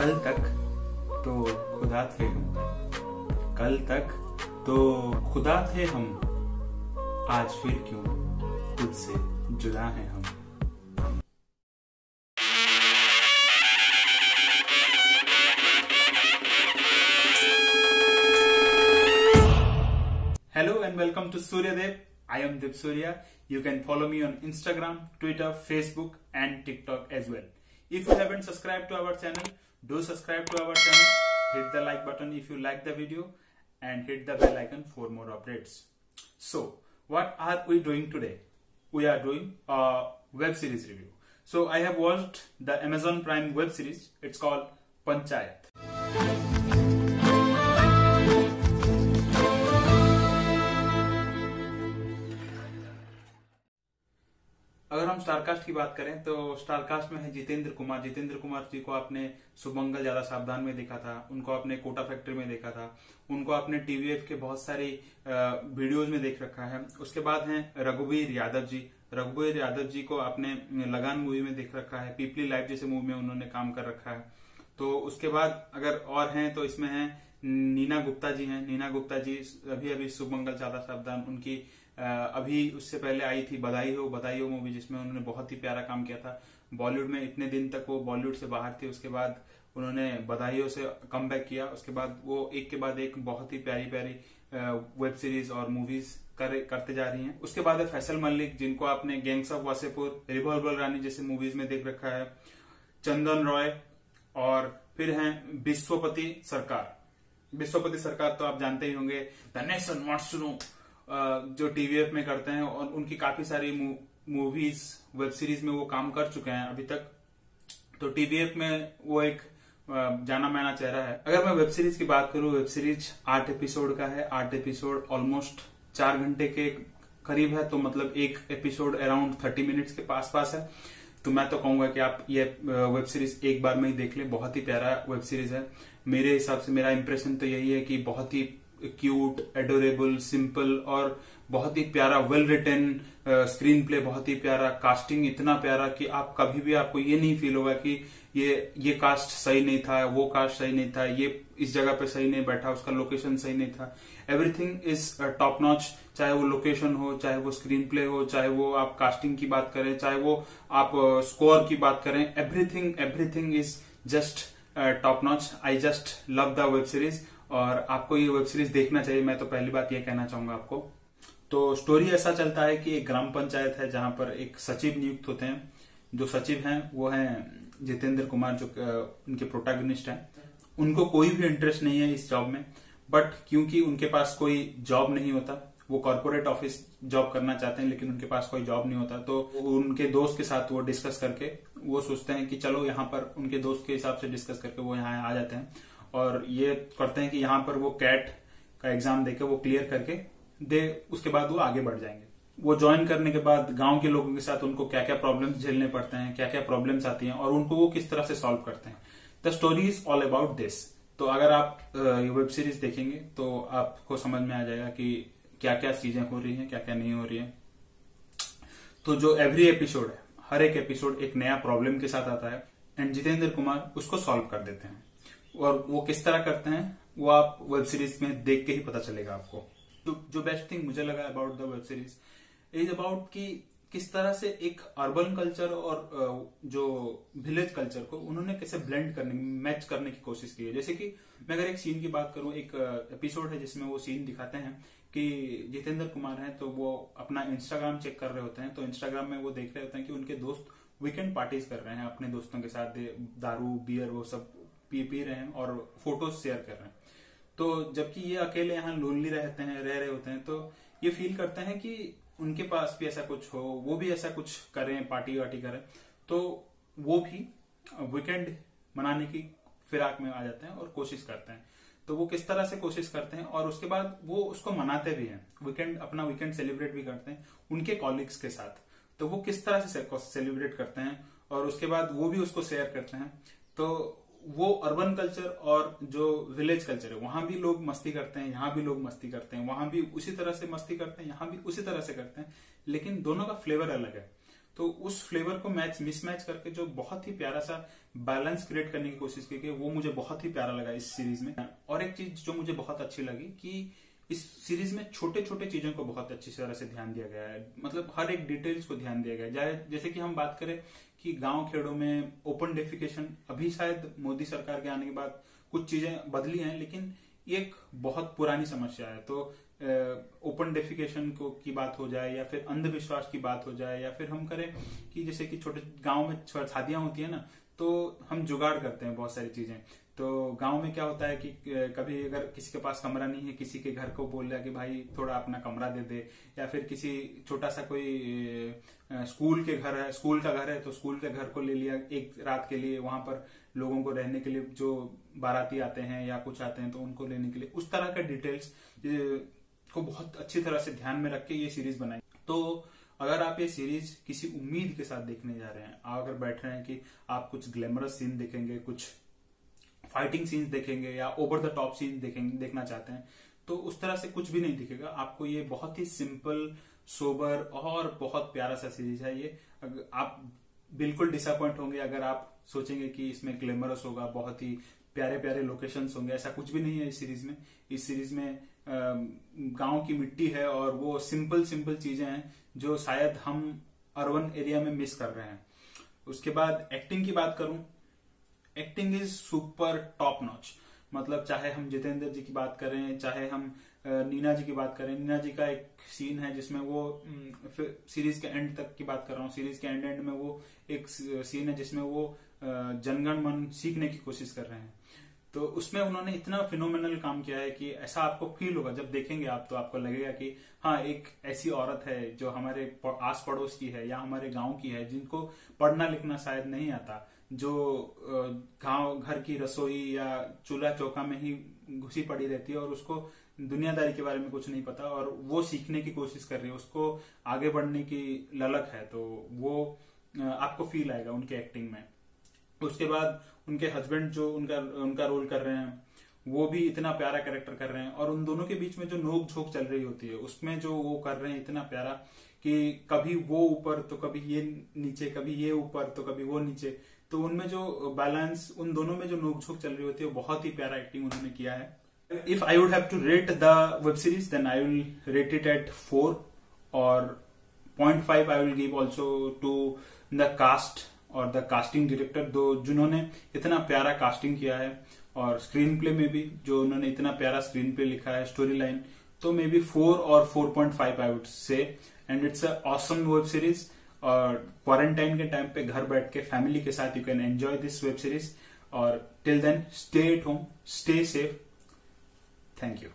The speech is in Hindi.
कल तक तो खुदा थे हम, कल तक तो खुदा थे हम, आज फिर क्यों तुझसे जुदा हैं हम। Hello and welcome to Surya Dev. I am Dev Surya. You can follow me on Instagram, Twitter, Facebook and TikTok as well. If you haven't subscribed to our channel, do subscribe to our channel. Hit the like button if you like the video and hit the bell icon for more updates. So, what are we doing today? We are doing a web series review. So, I have watched the Amazon Prime web series. It's called Panchayat. अगर हम स्टारकास्ट की बात करें तो स्टारकास्ट में है जितेंद्र कुमार। जितेंद्र कुमार जी को आपने सुमंगल ज्यादा सावधान में देखा था, उनको आपने कोटा फैक्ट्री में देखा था, उनको आपने टीवीएफ के बहुत सारी वीडियोज में देख रखा है। उसके बाद हैं रघुवीर यादव जी। रघुवीर यादव जी को आपने लगान मूवी में देख रखा है, पीपली लाइफ जैसे मूवी में उन्होंने काम कर रखा है। तो उसके बाद अगर और हैं तो इसमें है नीना गुप्ता जी हैं। नीना गुप्ता जी अभी अभी सुमंगल ज्यादा सावधान, उनकी अभी उससे पहले आई थी बधाई हो मूवी, जिसमें उन्होंने बहुत ही प्यारा काम किया था। बॉलीवुड में इतने दिन तक वो बॉलीवुड से बाहर थी, उसके बाद उन्होंने बधाई हो से कम बैक किया। उसके बाद वो एक के बाद एक बहुत ही प्यारी प्यारी वेब सीरीज और मूवीज करते जा रही हैं। उसके बाद है फैसल मलिक, जिनको आपने गैंग्स ऑफ वासेपुर, रिवॉल्वर रानी जैसे मूवीज में देख रखा है, चंदन रॉय, और फिर हैं विश्वपति सरकार। विश्वपति सरकार तो आप जानते ही होंगे, the nation wants to know, जो टीवीएफ में करते हैं, और उनकी काफी सारी मूवीज वेब सीरीज में वो काम कर चुके हैं अभी तक। तो टीवीएफ में वो एक जाना माना चेहरा है। अगर मैं वेब सीरीज की बात करूं, वेब सीरीज 8 एपिसोड का है। 8 एपिसोड ऑलमोस्ट 4 घंटे के करीब है, तो मतलब एक एपिसोड अराउंड 30 मिनट्स के पास है। तो मैं तो कहूंगा कि आप ये वेब सीरीज एक बार में ही देख लें, बहुत ही प्यारा वेब सीरीज है। मेरे हिसाब से मेरा इंप्रेशन तो यही है कि बहुत ही क्यूट, एडोरेबल, सिंपल और बहुत ही प्यारा, वेल रिटन स्क्रीन प्ले, बहुत ही प्यारा, कास्टिंग इतना प्यारा कि आप कभी भी आपको ये नहीं फील होगा कि ये कास्ट सही नहीं था, वो कास्ट सही नहीं था, ये इस जगह पे सही नहीं बैठा, उसका लोकेशन सही नहीं था। एवरीथिंग इज टॉप नॉच, चाहे वो लोकेशन हो, चाहे वो स्क्रीन प्ले हो, चाहे वो आप कास्टिंग की बात करें, चाहे वो आप स्कोर की बात करें, everything is just top notch. I just love the web series और आपको ये वेब सीरीज देखना चाहिए। मैं तो पहली बात ये कहना चाहूंगा आपको। तो स्टोरी ऐसा चलता है कि एक ग्राम पंचायत है जहां पर एक सचिव नियुक्त होते हैं। जो सचिव हैं वो हैं जितेंद्र कुमार, जो उनके प्रोटैगनिस्ट हैं। उनको कोई भी इंटरेस्ट नहीं है इस जॉब में, बट क्योंकि उनके पास कोई जॉब नहीं होता, वो कॉर्पोरेट ऑफिस जॉब करना चाहते हैं लेकिन उनके पास कोई जॉब नहीं होता, तो उनके दोस्त के साथ वो डिस्कस करके वो सोचते हैं कि चलो यहाँ पर, उनके दोस्त के हिसाब से डिस्कस करके वो यहाँ आ जाते हैं और ये करते हैं कि यहाँ पर वो कैट का एग्जाम देके वो क्लियर करके उसके बाद वो आगे बढ़ जाएंगे। वो ज्वाइन करने के बाद गांव के लोगों के साथ उनको क्या क्या प्रॉब्लम्स झेलने पड़ते हैं, क्या क्या प्रॉब्लम्स आती हैं और उनको वो किस तरह से सॉल्व करते हैं। The story is all about this. तो अगर आप ये वेब सीरीज देखेंगे तो आपको समझ में आ जाएगा कि क्या क्या चीजें हो रही हैं, क्या क्या नहीं हो रही है। तो जो एवरी एपिसोड है, हर एक एपिसोड एक नया प्रॉब्लम के साथ आता है एंड जितेंद्र कुमार उसको सॉल्व कर देते हैं। और वो किस तरह करते हैं वो आप वेब सीरीज में देख के ही पता चलेगा आपको। तो जो बेस्ट थिंग मुझे लगा about the web series is about कि किस तरह से एक अर्बन कल्चर और जो विलेज कल्चर को उन्होंने कैसे ब्लेंड करने, मैच करने की कोशिश की है। जैसे कि मैं अगर एक सीन की बात करूं, एक एपिसोड है जिसमें वो सीन दिखाते हैं कि जितेंद्र कुमार हैं तो वो अपना इंस्टाग्राम चेक कर रहे होते हैं। तो इंस्टाग्राम में वो देख रहे होते हैं कि उनके दोस्त वीकेंड पार्टीज कर रहे हैं अपने दोस्तों के साथ, दारू बियर वो सब पी रहे हैं और फोटोज शेयर कर रहे हैं। तो जबकि ये अकेले यहाँ लोनली रहते हैं, रह रहे होते हैं, तो ये फील करते हैं कि उनके पास भी ऐसा कुछ हो, वो भी ऐसा कुछ करें, पार्टी वार्टी करें। तो वो भी वीकेंड मनाने की फिराक में आ जाते हैं और कोशिश करते हैं। तो वो किस तरह से कोशिश करते हैं और उसके बाद वो उसको मनाते भी हैं, अपना वीकेंड सेलिब्रेट भी करते हैं उनके कॉलीग्स के साथ। तो वो किस तरह से सेलिब्रेट करते हैं और उसके बाद वो भी उसको शेयर करते हैं। तो वो अर्बन कल्चर और जो विलेज कल्चर है, वहां भी लोग मस्ती करते हैं, यहाँ भी लोग मस्ती करते हैं, वहां भी उसी तरह से मस्ती करते हैं, यहाँ भी उसी तरह से करते हैं, लेकिन दोनों का फ्लेवर अलग है। तो उस फ्लेवर को मिसमैच करके जो बहुत ही प्यारा सा बैलेंस क्रिएट करने की कोशिश की गई, वो मुझे बहुत ही प्यारा लगा इस सीरीज में। और एक चीज जो मुझे बहुत अच्छी लगी कि इस सीरीज में छोटे छोटे चीजों को बहुत अच्छी तरह से ध्यान दिया गया है, मतलब हर एक डिटेल्स को ध्यान दिया गया है। जैसे कि हम बात करें कि गांव खेड़ों में ओपन डेफिकेशन, अभी शायद मोदी सरकार के आने के बाद कुछ चीजें बदली हैं, लेकिन ये एक बहुत पुरानी समस्या है। तो ओपन डेफिकेशन को की बात हो जाए या फिर अंधविश्वास की बात हो जाए, या फिर हम करें कि जैसे कि छोटे गांव में शादियां होती है ना, तो हम जुगाड़ करते हैं बहुत सारी चीजें। तो गांव में क्या होता है कि कभी अगर किसी के पास कमरा नहीं है, किसी के घर को बोल रहा है कि भाई थोड़ा अपना कमरा दे दे, या फिर किसी छोटा सा कोई स्कूल का घर है तो स्कूल के घर को ले लिया एक रात के लिए, वहां पर लोगों को रहने के लिए, जो बाराती आते हैं या कुछ आते हैं तो उनको लेने के लिए, उस तरह के डिटेल्स को बहुत अच्छी तरह से ध्यान में रख के ये सीरीज बनाई। तो अगर आप ये सीरीज किसी उम्मीद के साथ देखने जा रहे हैं, अगर बैठ रहे हैं कि आप कुछ ग्लैमरस सीन देखेंगे, कुछ फाइटिंग सीन्स देखेंगे या ओवर द टॉप सीन देखना चाहते हैं, तो उस तरह से कुछ भी नहीं दिखेगा आपको। ये बहुत ही सिंपल, सोबर और बहुत प्यारा सा सीरीज है ये। आप बिल्कुल डिसअपॉइंट होंगे अगर आप सोचेंगे कि इसमें ग्लैमरस होगा, बहुत ही प्यारे प्यारे लोकेशंस होंगे, ऐसा कुछ भी नहीं है इस सीरीज में। इस सीरीज में गांव की मिट्टी है और वो सिंपल चीजें हैं जो शायद हम अर्बन एरिया में मिस कर रहे हैं। उसके बाद एक्टिंग की बात करूं, acting is super top notch. मतलब चाहे हम जितेंद्र जी की बात करें, चाहे हम नीना जी की बात करें, नीना जी का एक सीन है जिसमें वो सीरीज के एंड तक की बात कर रहा हूँ, सीरीज के एंड में वो एक सीन है जिसमें वो जनगण मन सीखने की कोशिश कर रहे हैं। तो उसमें उन्होंने इतना फिनोमिनल काम किया है कि ऐसा आपको फील होगा जब देखेंगे आप, तो आपको लगेगा कि हाँ, एक ऐसी औरत है जो हमारे आस पड़ोस की है या हमारे गांव की है, जिनको पढ़ना लिखना शायद नहीं आता, जो गांव घर की रसोई या चूल्हा चौका में ही घुसी पड़ी रहती है और उसको दुनियादारी के बारे में कुछ नहीं पता, और वो सीखने की कोशिश कर रही है, उसको आगे बढ़ने की ललक है। तो वो आपको फील आएगा उनके एक्टिंग में। उसके बाद उनके हस्बैंड जो उनका रोल कर रहे हैं, वो भी इतना प्यारा कैरेक्टर कर रहे हैं, और उन दोनों के बीच में जो नोक झोंक चल रही होती है उसमें जो वो कर रहे हैं इतना प्यारा कि कभी वो ऊपर तो कभी ये नीचे, कभी ये ऊपर तो कभी वो नीचे। तो उनमें जो बैलेंस, उन दोनों में जो नोक झोंक चल रही होती है, बहुत ही प्यारा एक्टिंग उन्होंने किया है। If I would have to rate the web series, then I will rate it at 4, और 0.5 I will give also to the cast और the casting director, जिन्होंने इतना प्यारा कास्टिंग किया है, और स्क्रीन प्ले में भी जो उन्होंने इतना प्यारा स्क्रीन प्ले लिखा है, स्टोरी लाइन, तो मे बी 4 और 4.5 I would say, and it's a awesome web series। और क्वारंटाइन के टाइम पे घर बैठ के फैमिली के साथ you can enjoy this web series. और till then, stay at home, stay safe. Thank you.